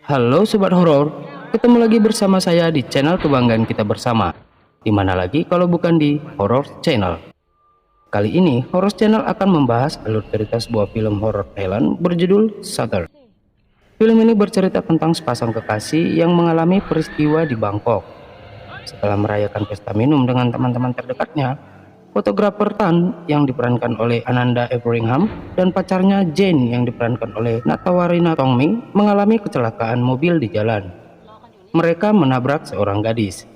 Halo Sobat Horor, ketemu lagi bersama saya di channel kebanggaan kita bersama. Dimana lagi kalau bukan di Horror Channel. Kali ini Horror Channel akan membahas alur cerita sebuah film horor Thailand berjudul Shutter. Film ini bercerita tentang sepasang kekasih yang mengalami peristiwa di Bangkok. Setelah merayakan pesta minum dengan teman-teman terdekatnya, fotografer Tan yang diperankan oleh Ananda Everingham dan pacarnya Jane yang diperankan oleh Natawarina Tongming mengalami kecelakaan mobil di jalan. Mereka menabrak seorang gadis.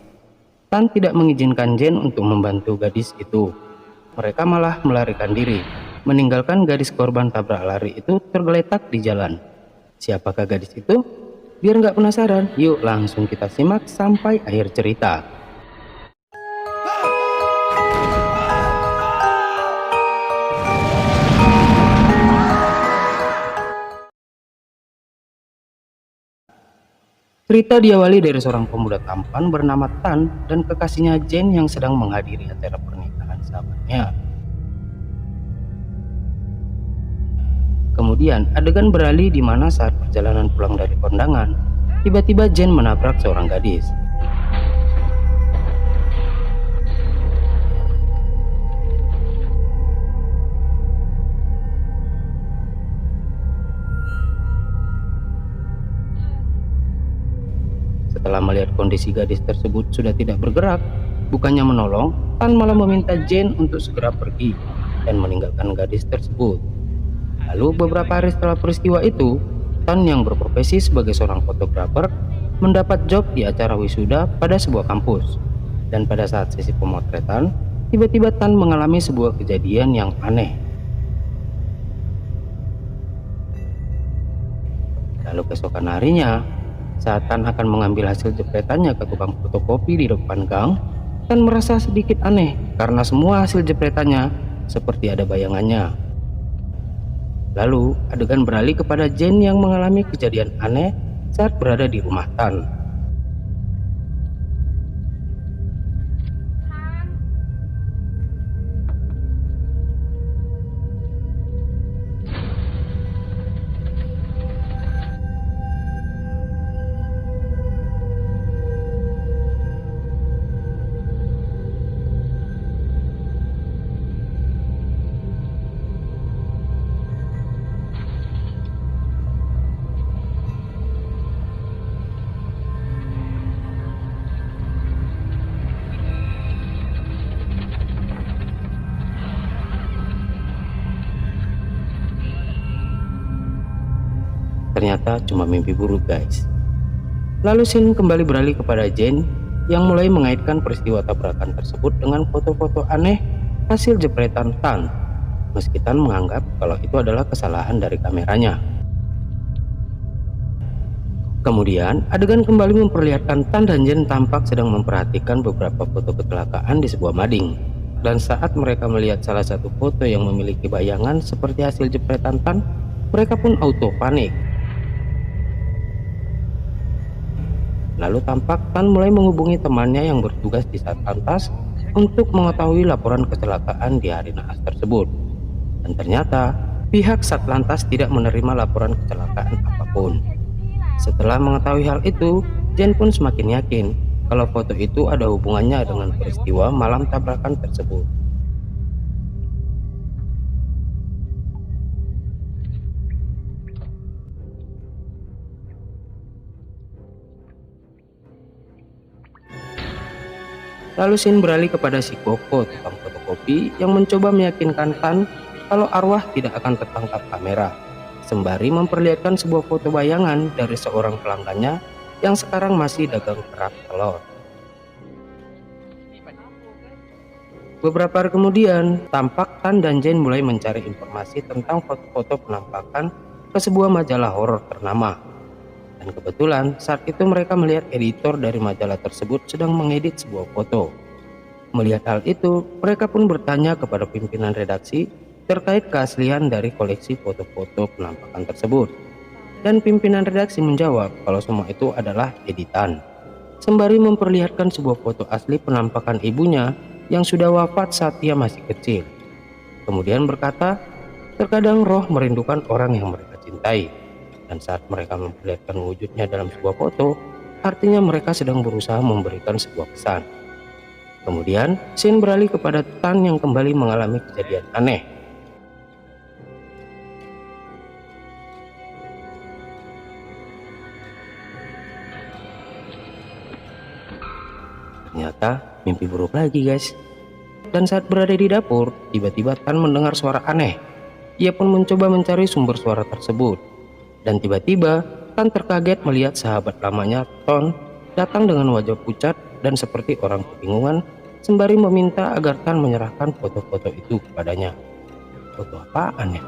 Tan tidak mengizinkan Jane untuk membantu gadis itu. Mereka malah melarikan diri, meninggalkan gadis korban tabrak lari itu tergeletak di jalan. Siapakah gadis itu? Biar nggak penasaran, yuk langsung kita simak sampai akhir cerita. Cerita diawali dari seorang pemuda tampan bernama Tan dan kekasihnya Jane yang sedang menghadiri acara pernikahan sahabatnya. Kemudian adegan beralih di mana saat perjalanan pulang dari kondangan, tiba-tiba Jane menabrak seorang gadis. Setelah melihat kondisi gadis tersebut sudah tidak bergerak, bukannya menolong, Tan malah meminta Jane untuk segera pergi dan meninggalkan gadis tersebut. Lalu beberapa hari setelah peristiwa itu, Tan yang berprofesi sebagai seorang fotografer mendapat job di acara wisuda pada sebuah kampus. Dan pada saat sesi pemotretan, tiba-tiba Tan mengalami sebuah kejadian yang aneh. Lalu keesokan harinya, saat Tan akan mengambil hasil jepretannya ke tukang fotokopi di depan gang, Tan merasa sedikit aneh karena semua hasil jepretannya seperti ada bayangannya. Lalu adegan beralih kepada Jane yang mengalami kejadian aneh saat berada di rumah Tan. Ternyata cuma mimpi buruk, guys. Lalu scene kembali beralih kepada Jane yang mulai mengaitkan peristiwa tabrakan tersebut dengan foto-foto aneh hasil jepretan Tan, meski Tan menganggap kalau itu adalah kesalahan dari kameranya. Kemudian adegan kembali memperlihatkan Tan dan Jane tampak sedang memperhatikan beberapa foto kecelakaan di sebuah mading. Dan saat mereka melihat salah satu foto yang memiliki bayangan seperti hasil jepretan Tan, mereka pun auto panik. Lalu tampak Tan mulai menghubungi temannya yang bertugas di Satlantas untuk mengetahui laporan kecelakaan di hari naas tersebut. Dan ternyata pihak Satlantas tidak menerima laporan kecelakaan apapun. Setelah mengetahui hal itu, Jane pun semakin yakin kalau foto itu ada hubungannya dengan peristiwa malam tabrakan tersebut. Lalu scene beralih kepada si Koko, tukang fotokopi yang mencoba meyakinkan Tan kalau arwah tidak akan tertangkap kamera, sembari memperlihatkan sebuah foto bayangan dari seorang pelanggannya yang sekarang masih dagang kerak telur. Beberapa hari kemudian, tampak Tan dan Jane mulai mencari informasi tentang foto-foto penampakan ke sebuah majalah horor ternama. Dan kebetulan saat itu mereka melihat editor dari majalah tersebut sedang mengedit sebuah foto. Melihat hal itu, mereka pun bertanya kepada pimpinan redaksi terkait keaslian dari koleksi foto-foto penampakan tersebut. Dan pimpinan redaksi menjawab kalau semua itu adalah editan, sembari memperlihatkan sebuah foto asli penampakan ibunya yang sudah wafat saat ia masih kecil. Kemudian berkata, terkadang roh merindukan orang yang mereka cintai. Dan saat mereka memperlihatkan wujudnya dalam sebuah foto, artinya mereka sedang berusaha memberikan sebuah pesan. Kemudian, scene beralih kepada Tan yang kembali mengalami kejadian aneh. Ternyata mimpi buruk lagi, guys. Dan saat berada di dapur, tiba-tiba Tan mendengar suara aneh. Ia pun mencoba mencari sumber suara tersebut. Dan tiba-tiba, Tan terkaget melihat sahabat lamanya, Ton, datang dengan wajah pucat dan seperti orang kebingungan, sembari meminta agar Tan menyerahkan foto-foto itu kepadanya. Foto apaan ya?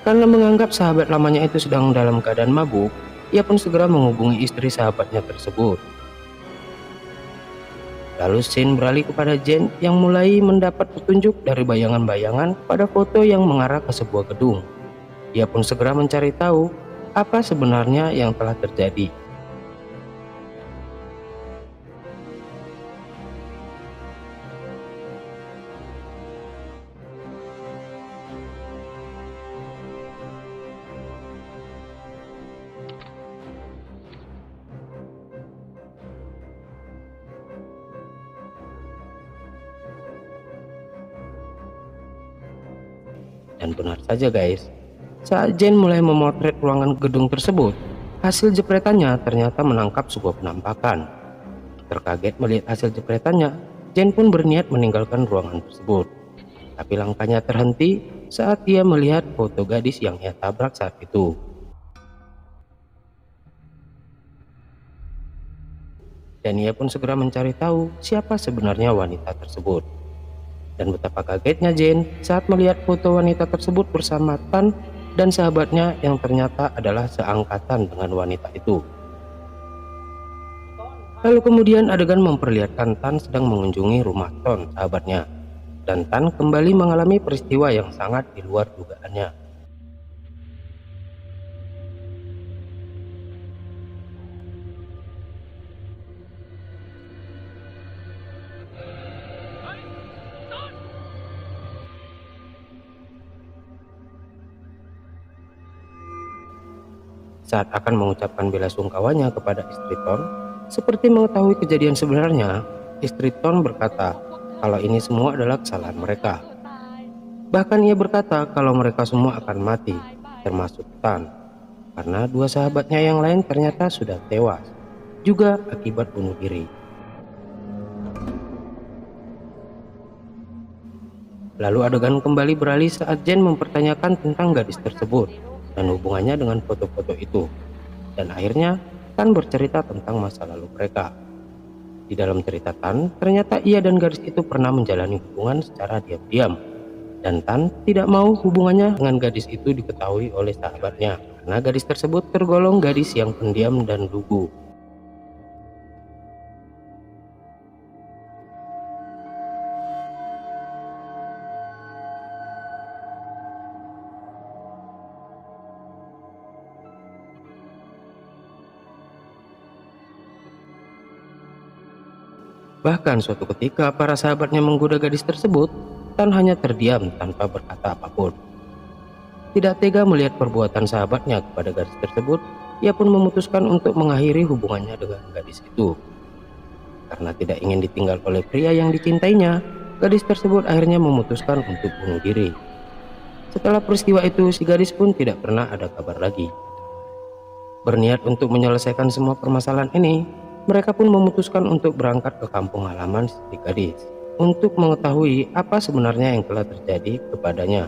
Karena menganggap sahabat lamanya itu sedang dalam keadaan mabuk, ia pun segera menghubungi istri sahabatnya tersebut. Lalu scene beralih kepada Jen yang mulai mendapat petunjuk dari bayangan-bayangan pada foto yang mengarah ke sebuah gedung. Ia pun segera mencari tahu apa sebenarnya yang telah terjadi. Dan benar saja, guys. Saat Jen mulai memotret ruangan gedung tersebut, hasil jepretannya ternyata menangkap sebuah penampakan. Terkaget melihat hasil jepretannya, Jen pun berniat meninggalkan ruangan tersebut. Tapi langkahnya terhenti saat ia melihat foto gadis yang ia tabrak saat itu. Dan ia pun segera mencari tahu siapa sebenarnya wanita tersebut. Dan betapa kagetnya Jen saat melihat foto wanita tersebut bersama Tan dan sahabatnya yang ternyata adalah seangkatan dengan wanita itu. Lalu kemudian adegan memperlihatkan Tan sedang mengunjungi rumah Ton, sahabatnya. Dan Tan kembali mengalami peristiwa yang sangat di luar dugaannya. Saat akan mengucapkan bela sungkawanya kepada istri Ton, seperti mengetahui kejadian sebenarnya, istri Ton berkata kalau ini semua adalah kesalahan mereka. Bahkan ia berkata kalau mereka semua akan mati, termasuk Tan, karena dua sahabatnya yang lain ternyata sudah tewas, juga akibat bunuh diri. Lalu adegan kembali beralih saat Jen mempertanyakan tentang gadis tersebut dan hubungannya dengan foto-foto itu. Dan akhirnya Tan bercerita tentang masa lalu mereka. Di dalam cerita Tan, ternyata ia dan gadis itu pernah menjalani hubungan secara diam-diam. Dan Tan tidak mau hubungannya dengan gadis itu diketahui oleh sahabatnya, karena gadis tersebut tergolong gadis yang pendiam dan lugu. Bahkan suatu ketika para sahabatnya menggoda gadis tersebut, Tan hanya terdiam tanpa berkata apapun. Tidak tega melihat perbuatan sahabatnya kepada gadis tersebut, ia pun memutuskan untuk mengakhiri hubungannya dengan gadis itu. Karena tidak ingin ditinggal oleh pria yang dicintainya, gadis tersebut akhirnya memutuskan untuk bunuh diri. Setelah peristiwa itu, si gadis pun tidak pernah ada kabar lagi. Berniat untuk menyelesaikan semua permasalahan ini, mereka pun memutuskan untuk berangkat ke kampung halaman si gadis untuk mengetahui apa sebenarnya yang telah terjadi kepadanya.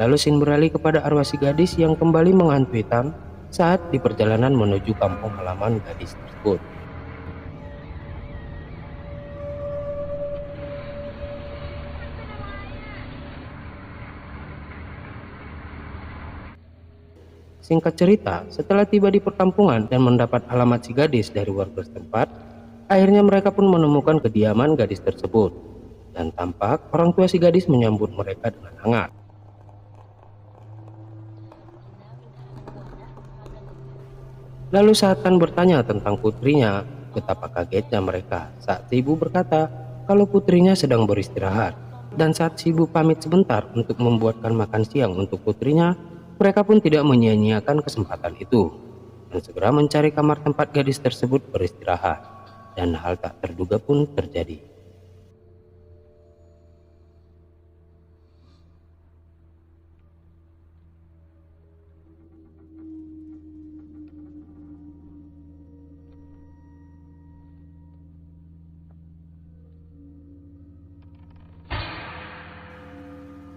Lalu scene beralih kepada arwah si gadis yang kembali menghantui Tan saat di perjalanan menuju kampung halaman gadis tersebut. Singkat cerita, setelah tiba di perkampungan dan mendapat alamat si gadis dari warga setempat, akhirnya mereka pun menemukan kediaman gadis tersebut. Dan tampak orang tua si gadis menyambut mereka dengan hangat. Lalu saat Tan bertanya tentang putrinya, betapa kagetnya mereka saat si ibu berkata kalau putrinya sedang beristirahat. Dan saat si ibu pamit sebentar untuk membuatkan makan siang untuk putrinya, mereka pun tidak menyia-nyiakan kesempatan itu dan segera mencari kamar tempat gadis tersebut beristirahat. Dan hal tak terduga pun terjadi.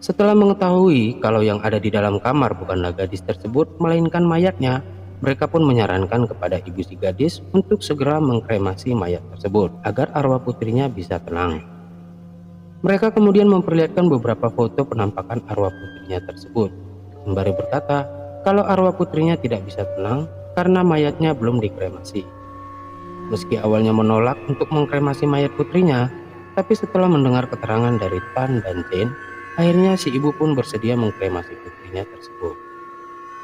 Setelah mengetahui kalau yang ada di dalam kamar bukanlah gadis tersebut melainkan mayatnya, mereka pun menyarankan kepada ibu si gadis untuk segera mengkremasi mayat tersebut agar arwah putrinya bisa tenang. Mereka kemudian memperlihatkan beberapa foto penampakan arwah putrinya tersebut, sembari berkata kalau arwah putrinya tidak bisa tenang karena mayatnya belum dikremasi. Meski awalnya menolak untuk mengkremasi mayat putrinya, tapi setelah mendengar keterangan dari Tan dan Jane, akhirnya si ibu pun bersedia mengkremasi putrinya tersebut.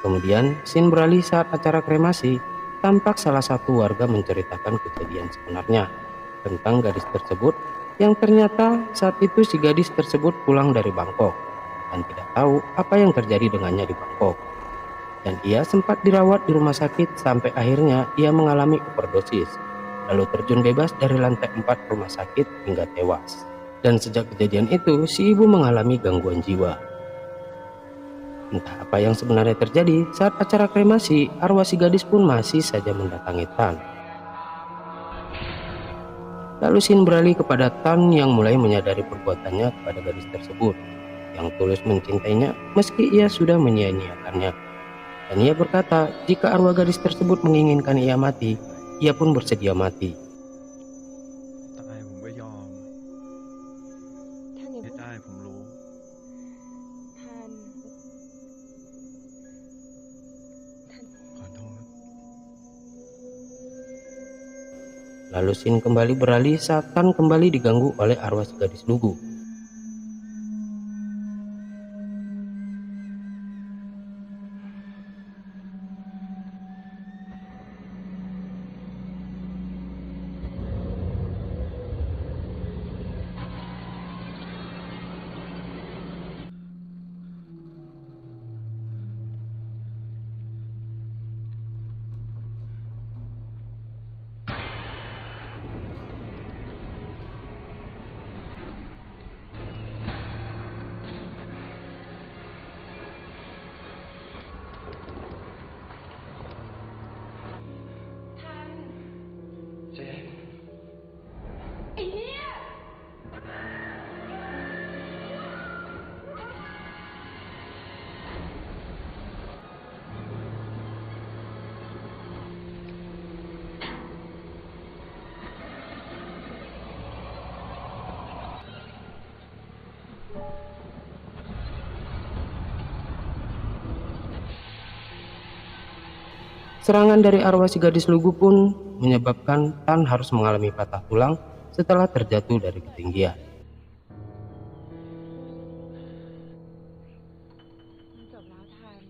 Kemudian, scene beralih saat acara kremasi, tampak salah satu warga menceritakan kejadian sebenarnya tentang gadis tersebut yang ternyata saat itu si gadis tersebut pulang dari Bangkok dan tidak tahu apa yang terjadi dengannya di Bangkok. Dan ia sempat dirawat di rumah sakit sampai akhirnya ia mengalami overdosis, lalu terjun bebas dari lantai 4 rumah sakit hingga tewas. Dan sejak kejadian itu, si ibu mengalami gangguan jiwa. Entah apa yang sebenarnya terjadi, saat acara kremasi, arwah si gadis pun masih saja mendatangi Tan. Lalu scene beralih kepada Tan yang mulai menyadari perbuatannya kepada gadis tersebut, yang tulus mencintainya meski ia sudah menyia-nyiakannya. Dan ia berkata, jika arwah gadis tersebut menginginkan ia mati, ia pun bersedia mati. แต่ผมก็ยอม ท่านอย่า ไม่ เพิ่ง ได้ผมรู้ ท่าน ขอโทษ Lalu scene kembali beralih saat Tan kembali diganggu oleh arwah si gadis lugu. Serangan dari arwah si gadis lugu pun menyebabkan Tan harus mengalami patah tulang setelah terjatuh dari ketinggian. จบแล้วท่าน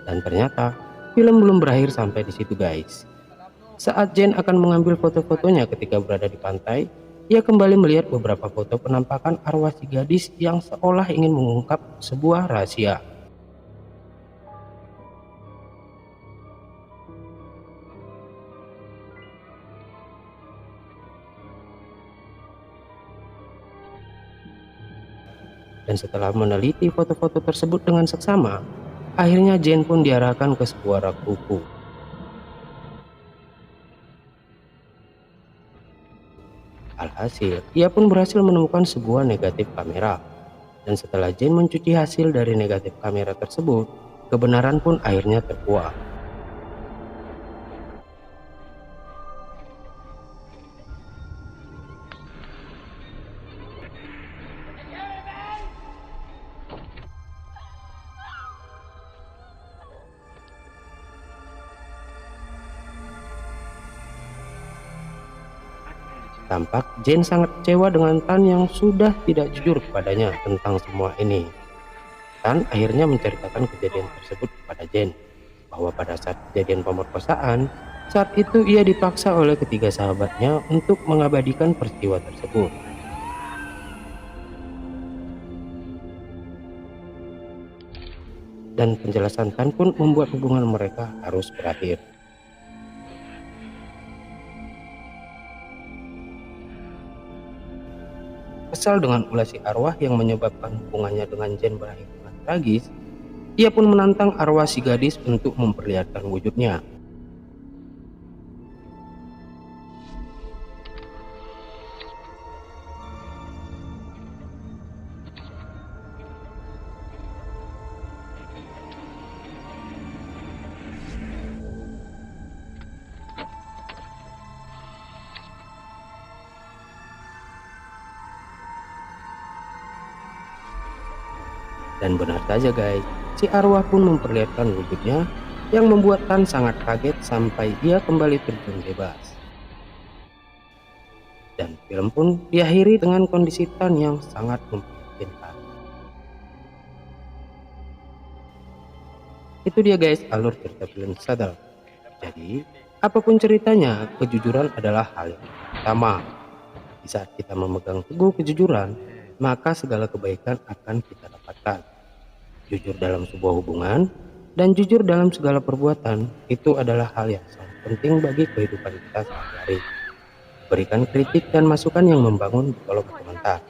Dan ternyata film belum berakhir sampai di situ guys. Saat Jane akan mengambil foto-fotonya ketika berada di pantai, ia kembali melihat beberapa foto penampakan arwah si gadis yang seolah ingin mengungkap sebuah rahasia. Dan setelah meneliti foto-foto tersebut dengan seksama, akhirnya Jane pun diarahkan ke sebuah rak buku. Alhasil, ia pun berhasil menemukan sebuah negatif kamera. Dan setelah Jane mencuci hasil dari negatif kamera tersebut, kebenaran pun akhirnya terkuak. Tampak Jane sangat kecewa dengan Tan yang sudah tidak jujur kepadanya tentang semua ini. Tan akhirnya menceritakan kejadian tersebut kepada Jane, bahwa pada saat kejadian pemerkosaan, saat itu ia dipaksa oleh ketiga sahabatnya untuk mengabadikan peristiwa tersebut. Dan penjelasan Tan pun membuat hubungan mereka harus berakhir. Kesal dengan ulah si arwah yang menyebabkan hubungannya dengan Jane berakhir dengan tragis, ia pun menantang arwah si gadis untuk memperlihatkan wujudnya. Dan benar saja guys, si arwah pun memperlihatkan wujudnya yang membuat Tan sangat kaget sampai ia kembali terjun bebas. Dan film pun diakhiri dengan kondisi Tan yang sangat memprihatinkan. Itu dia guys alur cerita film Saddle. Jadi apapun ceritanya, kejujuran adalah hal yang utama. Di saat kita memegang teguh kejujuran, maka segala kebaikan akan kita dapatkan. Jujur dalam sebuah hubungan dan jujur dalam segala perbuatan itu adalah hal yang sangat penting bagi kehidupan kita sehari-hari. Berikan kritik dan masukan yang membangun di kolom komentar.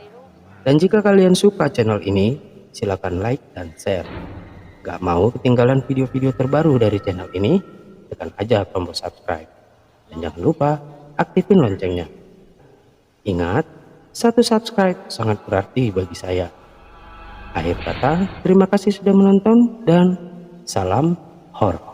Dan jika kalian suka channel ini, silakan like dan share. Gak mau ketinggalan video-video terbaru dari channel ini? Tekan aja tombol subscribe. Dan jangan lupa aktifin loncengnya. Ingat, satu subscribe sangat berarti bagi saya. Akhir kata, terima kasih sudah menonton dan salam horor.